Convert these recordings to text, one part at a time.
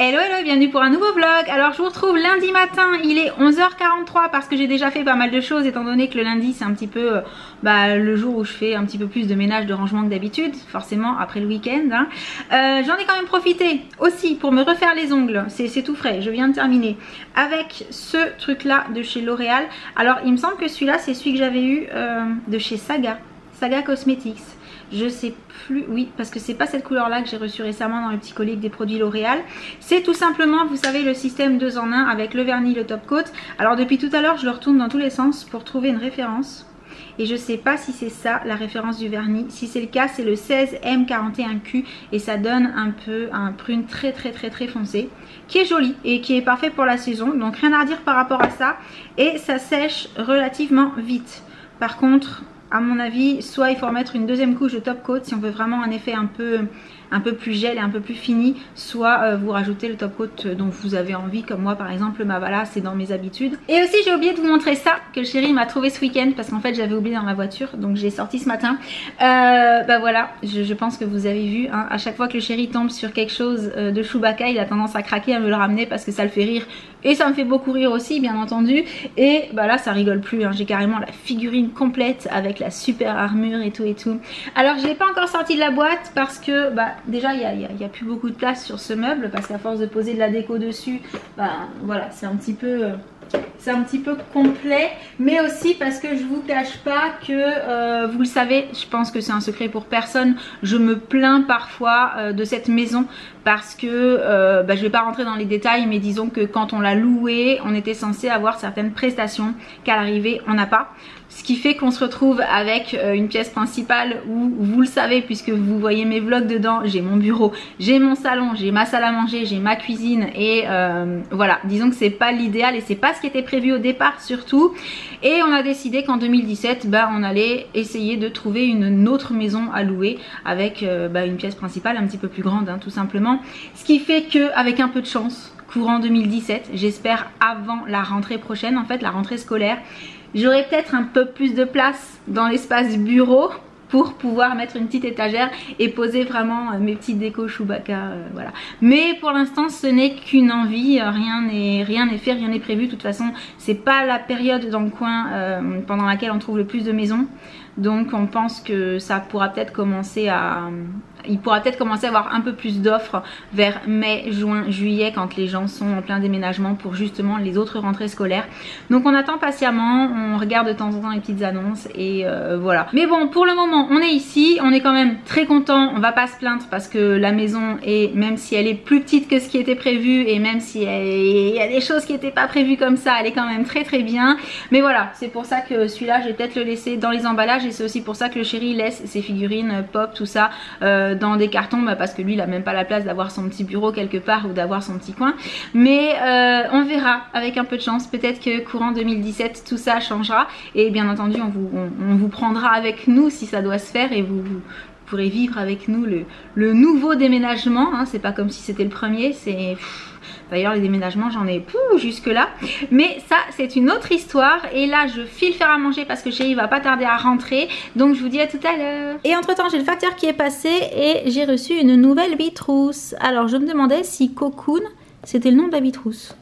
Hello hello, bienvenue pour un nouveau vlog. Alors je vous retrouve lundi matin, il est 11h43 parce que j'ai déjà fait pas mal de choses étant donné que le lundi c'est un petit peu le jour où je fais un petit peu plus de ménage, de rangement que d'habitude, forcément après le week-end hein. J'en ai quand même profité aussi pour me refaire les ongles, c'est tout frais, je viens de terminer avec ce truc là de chez L'Oréal. Alors il me semble que celui-là c'est celui que j'avais eu de chez Saga Cosmetics. Je sais plus, oui, parce que c'est pas cette couleur là que j'ai reçu récemment dans le petit colis des produits L'Oréal. C'est tout simplement, vous savez, le système 2 en 1 avec le vernis, le top coat. Alors depuis tout à l'heure je le retourne dans tous les sens pour trouver une référence. Et je sais pas si c'est ça la référence du vernis. Si c'est le cas, c'est le 16M41Q et ça donne un peu un prune très foncé, qui est joli et qui est parfait pour la saison. Donc rien à redire par rapport à ça. Et ça sèche relativement vite. Par contre, à mon avis, soit il faut remettre une deuxième couche de top coat si on veut vraiment un effet un peu plus gel et un peu plus fini, soit vous rajoutez le top coat dont vous avez envie, comme moi par exemple, voilà, c'est dans mes habitudes. Et aussi j'ai oublié de vous montrer ça que le chéri m'a trouvé ce week-end parce qu'en fait j'avais oublié dans ma voiture, donc j'ai sorti ce matin. Voilà, je pense que vous avez vu hein, à chaque fois que le chéri tombe sur quelque chose de Chewbacca, il a tendance à craquer, à me le ramener parce que ça le fait rire et ça me fait beaucoup rire aussi bien entendu. Et là ça rigole plus hein. J'ai carrément la figurine complète avec la super armure et tout. Alors je l'ai pas encore sorti de la boîte parce que déjà il y a plus beaucoup de place sur ce meuble parce qu'à force de poser de la déco dessus, voilà, c'est un petit peu complet, mais aussi parce que je vous cache pas que vous le savez, je pense que c'est un secret pour personne, je me plains parfois de cette maison parce que je vais pas rentrer dans les détails, mais disons que quand on l'a louée, on était censé avoir certaines prestations qu'à l'arrivée on n'a pas. Ce qui fait qu'on se retrouve avec une pièce principale où, vous le savez puisque vous voyez mes vlogs dedans, j'ai mon bureau, j'ai mon salon, j'ai ma salle à manger, j'ai ma cuisine et voilà, disons que c'est pas l'idéal et c'est pas ce qui était prévu au départ surtout. Et on a décidé qu'en 2017, on allait essayer de trouver une autre maison à louer avec une pièce principale un petit peu plus grande hein, tout simplement. Ce qui fait qu'avec un peu de chance, courant 2017, j'espère avant la rentrée prochaine, en fait la rentrée scolaire, j'aurai peut-être un peu plus de place dans l'espace bureau pour pouvoir mettre une petite étagère et poser vraiment mes petites décos Chewbacca, voilà. Mais pour l'instant ce n'est qu'une envie, rien n'est fait, rien n'est prévu. De toute façon c'est pas la période dans le coin pendant laquelle on trouve le plus de maisons. Donc on pense que ça pourra peut-être commencer il pourra peut-être commencer à avoir un peu plus d'offres vers mai, juin, juillet quand les gens sont en plein déménagement pour justement les autres rentrées scolaires. Donc on attend patiemment, on regarde de temps en temps les petites annonces et voilà. Mais bon, pour le moment on est ici, on est quand même très content, on va pas se plaindre parce que la maison est, même si elle est plus petite que ce qui était prévu et même si il y a des choses qui n'étaient pas prévues comme ça, elle est quand même très bien. Mais voilà, c'est pour ça que celui-là je vais peut-être le laisser dans les emballages et c'est aussi pour ça que le chéri laisse ses figurines pop, tout ça dans des cartons parce que lui il a même pas la place d'avoir son petit bureau quelque part ou d'avoir son petit coin. Mais on verra avec un peu de chance, peut-être que courant 2017 tout ça changera et bien entendu on vous prendra avec nous si ça doit se faire et vous pourrez vivre avec nous le nouveau déménagement hein. C'est pas comme si c'était le premier, c'est... D'ailleurs les déménagements j'en ai jusque là. Mais ça c'est une autre histoire. Et là je file faire à manger parce que chéri va pas tarder à rentrer. Donc je vous dis à tout à l'heure. Et entre temps j'ai le facteur qui est passé et j'ai reçu une nouvelle bitrousse. Alors je me demandais si Cocoon c'était le nom de la bitrousse.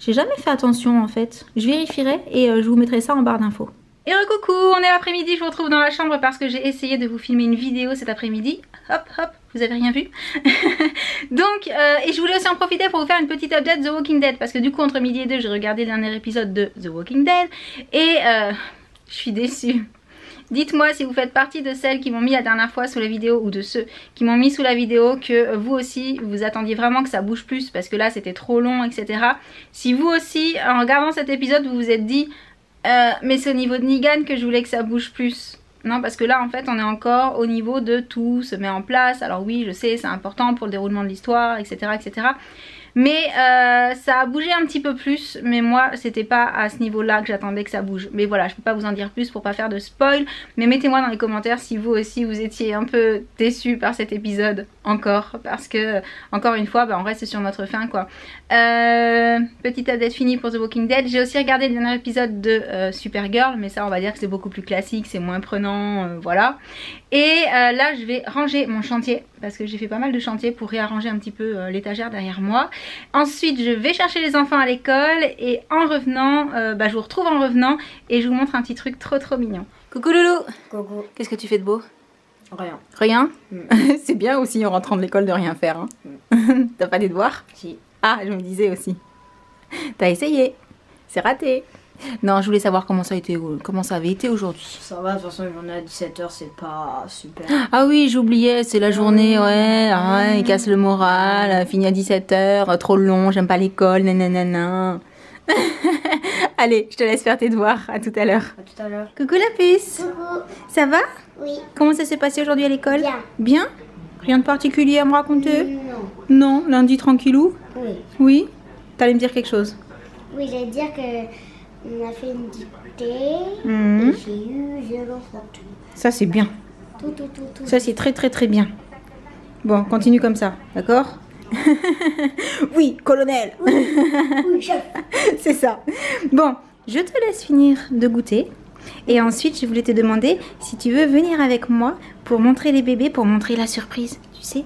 J'ai jamais fait attention en fait. Je vérifierai et je vous mettrai ça en barre d'infos. Et coucou, on est l'après-midi, je vous retrouve dans la chambre parce que j'ai essayé de vous filmer une vidéo cet après-midi. Hop hop, vous avez rien vu. Donc, et je voulais aussi en profiter pour vous faire une petite update The Walking Dead parce que du coup entre midi et 2 j'ai regardé le dernier épisode de The Walking Dead et je suis déçue. Dites-moi si vous faites partie de celles qui m'ont mis la dernière fois sous la vidéo ou de ceux qui m'ont mis sous la vidéo que vous aussi vous attendiez vraiment que ça bouge plus parce que là c'était trop long etc. Si vous aussi en regardant cet épisode vous vous êtes dit mais c'est au niveau de Negan que je voulais que ça bouge plus. Non, parce que là en fait on est encore au niveau de tout se met en place. Alors oui je sais c'est important pour le déroulement de l'histoire etc. Mais ça a bougé un petit peu plus. Mais moi c'était pas à ce niveau là que j'attendais que ça bouge. Mais voilà, je peux pas vous en dire plus pour pas faire de spoil. Mais mettez-moi dans les commentaires si vous aussi vous étiez un peu déçus par cet épisode encore. Parce que encore une fois on reste sur notre fin quoi. Petite update finie pour The Walking Dead. J'ai aussi regardé le dernier épisode de Supergirl. Mais ça on va dire que c'est beaucoup plus classique, c'est moins prenant, voilà. Et là je vais ranger mon chantier parce que j'ai fait pas mal de chantiers pour réarranger un petit peu l'étagère derrière moi. Ensuite je vais chercher les enfants à l'école et en revenant, je vous retrouve en revenant et je vous montre un petit truc trop mignon. Coucou Loulou. Coucou. Qu'est-ce que tu fais de beau? Rien. Rien? C'est bien aussi en rentrant de l'école de rien faire. Hein. T'as pas des devoirs? Si. Ah, je me disais aussi. T'as essayé. C'est raté. Non, je voulais savoir comment ça avait été aujourd'hui. Ça va, de toute façon, une journée à 17h, c'est pas super. Ah oui, j'oubliais, c'est la journée, ouais, il casse le moral, fini à 17h, trop long, j'aime pas l'école, nanana. Allez, je te laisse faire tes devoirs, à tout à l'heure. À tout à l'heure. Coucou la puce. Coucou. Ça va? Oui. Comment ça s'est passé aujourd'hui à l'école? Bien. Bien? Rien de particulier à me raconter? Non. Non, lundi tranquillou? Oui. Oui? T'allais me dire quelque chose? Oui, j'allais dire que on a fait une dictée Mhm. et j'ai eu 0 faute. Ça c'est bien. Tout. Ça c'est très bien. Bon, continue comme ça, d'accord? Oui, colonel. Oui, chef. C'est ça. Bon, je te laisse finir de goûter. Et ensuite, je voulais te demander si tu veux venir avec moi pour montrer les bébés, pour montrer la surprise. Tu sais?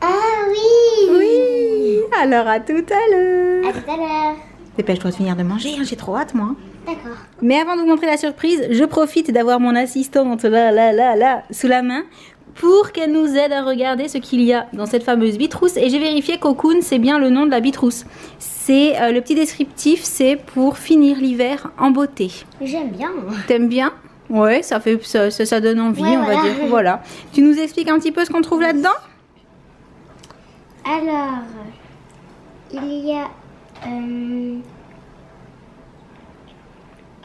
Ah oui. Oui. Alors à tout à l'heure. À tout à l'heure. Dépêche-toi de finir de manger, hein, j'ai trop hâte moi. D'accord. Mais avant de vous montrer la surprise, je profite d'avoir mon assistante là, sous la main pour qu'elle nous aide à regarder ce qu'il y a dans cette fameuse bitrousse. Et j'ai vérifié Cocoon, c'est bien le nom de la bitrousse. C'est le petit descriptif, c'est pour finir l'hiver en beauté. J'aime bien. T'aimes bien? Ouais, ça donne envie, Ouais, on va voilà. dire. Voilà. Tu nous expliques un petit peu ce qu'on trouve là-dedans? Alors, il y a...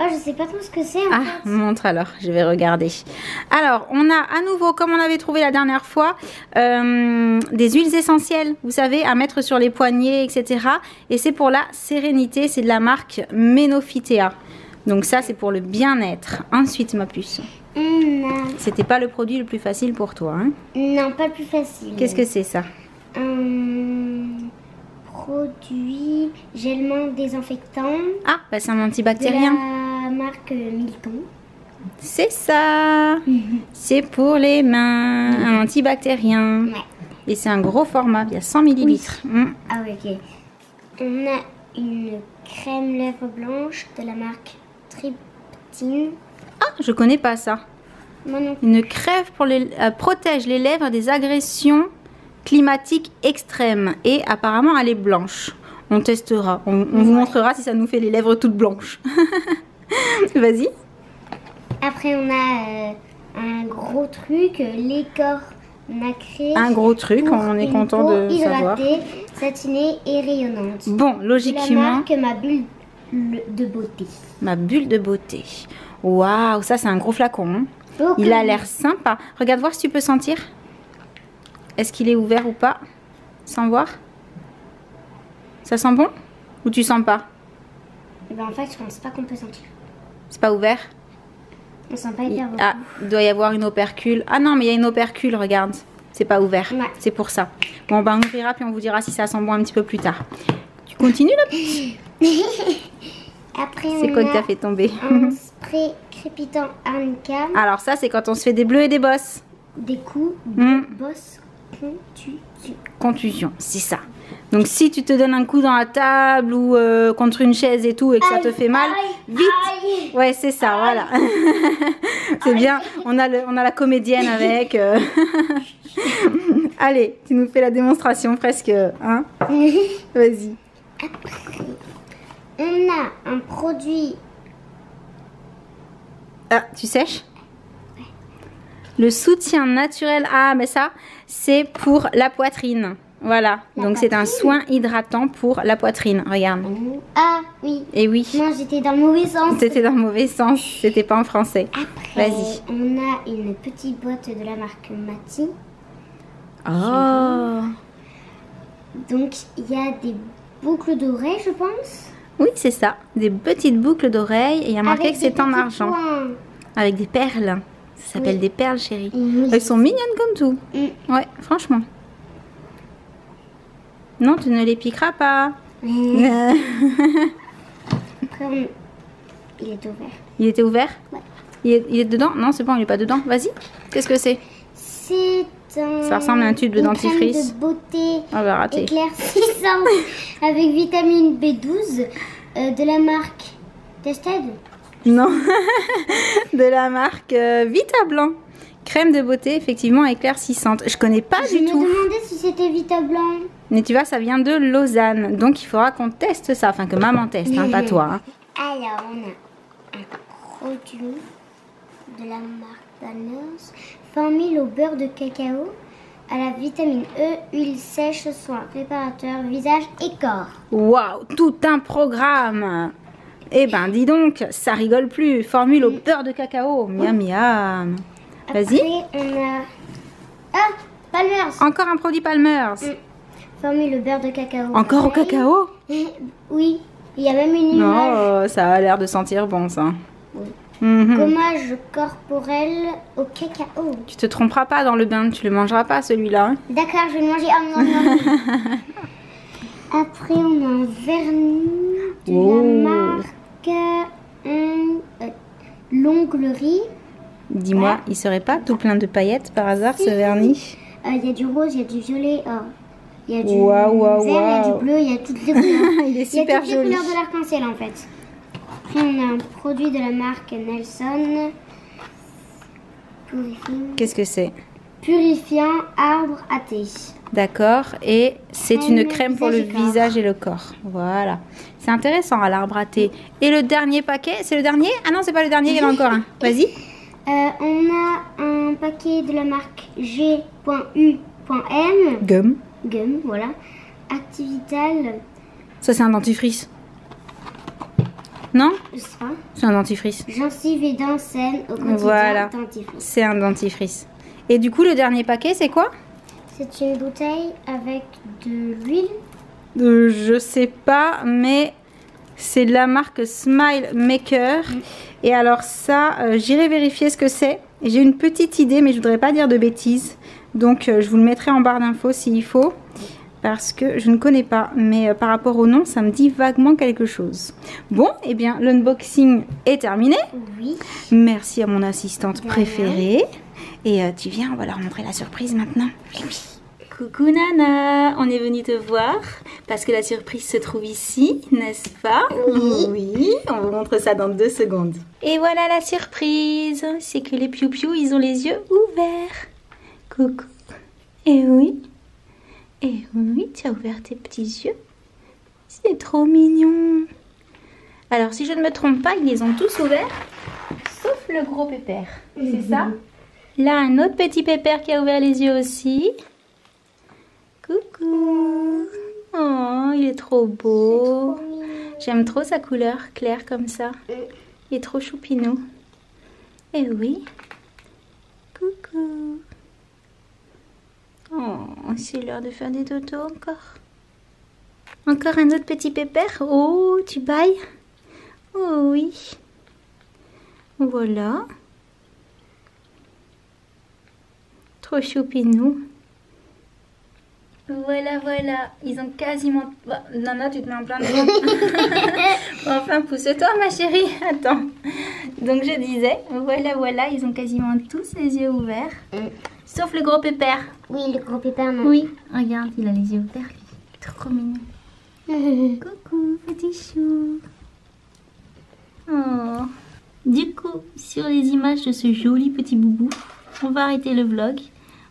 Oh, je sais pas trop ce que c'est en Ah, fait. montre alors, je vais regarder. Alors, on a à nouveau, comme on avait trouvé la dernière fois, des huiles essentielles, vous savez, à mettre sur les poignets, etc. Et c'est pour la sérénité, c'est de la marque Menophytea. Donc ça, c'est pour le bien-être. Ensuite, ma puce, c'était pas le produit le plus facile pour toi, hein? Non, pas le plus facile. Qu'est-ce que c'est ça? Produit gellement désinfectant Ah, bah c'est un de antibactérien. la marque Milton. C'est ça. C'est pour les mains, un antibactérien. Ouais. Et c'est un gros format, il y a 100 millilitres. Ah oui, ok. On a une crème lèvres blanche de la marque Triptine. Ah, je connais pas ça. Moi non. Une crève pour protège les lèvres des agressions climatiques extrêmes. Et apparemment, elle est blanche. On testera. On vous montrera si ça nous fait les lèvres toutes blanches. Vas-y. Après, on a un gros truc, l'écorce nacrée. Un gros truc, pour on est une content peau de savoir. hydratée, satinée et rayonnante. Bon, De la logiquement, marque Ma Bulle de Beauté. ma bulle de beauté. Waouh, ça c'est un gros flacon. Hein. Donc, Il a l'air sympa. Regarde voir si tu peux sentir. Est-ce qu'il est ouvert ou pas? Sans voir. Ça sent bon? Ou tu sens pas? en fait, je pense pas qu'on peut sentir. C'est pas ouvert? On sent pas hyper bon. Ah, il doit y avoir une opercule. Ah non, mais il y a une opercule, regarde. C'est pas ouvert. Ouais. C'est pour ça. Bon, bah on ouvrira puis on vous dira si ça sent bon un petit peu plus tard. Tu continues là? Après, C'est on quoi que a t'as fait tomber? un spray crépitant arnica, Alors ça, c'est quand on se fait des bleus et des bosses. des coups Mm. de bosse contusion. Contusion, c'est ça. Donc si tu te donnes un coup dans la table ou contre une chaise et tout et que ça te fait mal, vite. Aïe. Ouais, c'est ça, voilà. C'est bien. On a la comédienne avec. Allez, tu nous fais la démonstration presque, hein? Vas-y. On a un produit. Ah, tu sèches? Le soutien naturel. Ah, mais ça, c'est pour la poitrine. Voilà. Donc c'est un soin hydratant pour la poitrine. Regarde. Ah oui. Et oui. Non, j'étais dans le mauvais sens. C'était dans le mauvais sens. C'était pas en français. Après, Vas-y. on a une petite boîte de la marque Mati. Oh. Donc, il y a des boucles d'oreilles, je pense. Oui, c'est ça. Des petites boucles d'oreilles. Et il y a marqué Avec que c'est des en petits argent. points. Avec des perles. Ça s'appelle Oui. des perles, chérie. Oui. Elles sont mignonnes comme tout. Ouais, franchement. Non, tu ne les piqueras pas. Après, il est ouvert. Il était ouvert? Ouais. Il est dedans? Non, c'est bon, il est pas dedans. Vas-y. Qu'est-ce que c'est? C'est un... Ça ressemble à un tube de dentifrice. Crème de beauté On va rater. éclaircissante avec vitamine B12 de la marque Tested. Non, de la marque Vita Blanc. Crème de beauté, effectivement, éclaircissante. Je connais pas Je du me tout. demandais si c'était Vita Blanc. Mais tu vois, ça vient de Lausanne. Donc, il faudra qu'on teste ça. Enfin, que maman teste, hein, pas toi. Hein. Alors, on a un produit de la marque Banners, formule au beurre de cacao, à la vitamine E, huile sèche, soin, réparateur, visage et corps. Waouh, tout un programme. Eh ben, dis donc, ça rigole plus. Formule au beurre de cacao. Miam, miam. Vas-y. Après, on a... Ah, Palmer's. Encore un produit Palmer's. Formule au beurre de cacao. Encore au Pareil. cacao? Oui, il y a même une image. Oh, ça a l'air de sentir bon, ça. Oui. Mhm. Gommage corporel au cacao. Tu te tromperas pas dans le bain, tu le mangeras pas celui-là. Hein. D'accord, je vais le manger. Ah, non, non. Après, on a un vernis de Oh. la marque L'Onglerie. Dis-moi, il serait pas tout plein de paillettes par hasard ce vernis? Il y a du rose, il y a du violet, il y a du Waouh, waouh, vert, il y a waouh. du bleu, il y a toutes les couleurs. Il est Il y a super toutes les joli. couleurs de l'arc-en-ciel en fait. Après, on a un produit de la marque Nelson. Qu'est-ce que c'est? Purifiant arbre à thé. D'accord, et c'est Crème une crème pour le visage et corps. visage et le corps. Voilà. C'est intéressant à l'arbre à thé. Et le dernier paquet, c'est le dernier? Ah non, c'est pas le dernier, il y en a encore un. Vas-y. On a un paquet de la marque G.U.M. Gum. Gum, voilà. Activital, Ça, c'est un dentifrice. Non? je sais pas. C'est un dentifrice. Gencives et dents saines au quotidien. Voilà. Dentifrice. C'est un dentifrice. Et du coup, le dernier paquet, c'est quoi? C'est une bouteille avec de l'huile. Je sais pas, mais c'est de la marque Smile Maker. Et alors ça, j'irai vérifier ce que c'est. J'ai une petite idée, mais je voudrais pas dire de bêtises. Donc, je vous le mettrai en barre d'infos s'il faut. Parce que je ne connais pas. Mais par rapport au nom, ça me dit vaguement quelque chose. Bon, eh bien, l'unboxing est terminé. Oui. Merci à mon assistante De rien. préférée. Et tu viens, on va leur montrer la surprise maintenant. Coucou Nana, on est venu te voir parce que la surprise se trouve ici, n'est-ce pas? Oui, on vous montre ça dans 2 secondes. Et voilà la surprise, c'est que les piou-piou, ils ont les yeux ouverts. Coucou. Et oui, tu as ouvert tes petits yeux. C'est trop mignon. Alors si je ne me trompe pas, ils les ont tous ouverts, sauf le gros pépère, c'est ça? Là, un autre petit pépère qui a ouvert les yeux aussi. Coucou. Oh, il est trop beau. J'aime trop sa couleur claire comme ça. Il est trop choupinou. Et oui. Coucou. Oh, c'est l'heure de faire des dodos encore. Encore un autre petit pépère. Oh, tu bailles? Oh oui. Voilà. Trop choupinou. Voilà, voilà. Ils ont quasiment... Bah, Nana, tu te mets en plein de... Enfin, pousse-toi, ma chérie. Attends. Donc, je disais, voilà, voilà. Ils ont quasiment tous les yeux ouverts. Sauf le gros pépère. Oui, le gros pépère, non. Oui. Regarde, il a les yeux ouverts, lui. Trop mignon. Coucou, petit chou. Oh. Du coup, sur les images de ce joli petit boubou, on va arrêter le vlog.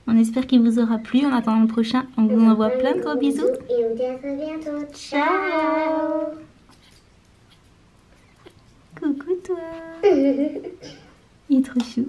On espère qu'il vous aura plu. En attendant le prochain, on vous envoie plein de gros bisous. Et on dit à très bientôt. Ciao. Coucou toi. Il est trop chou.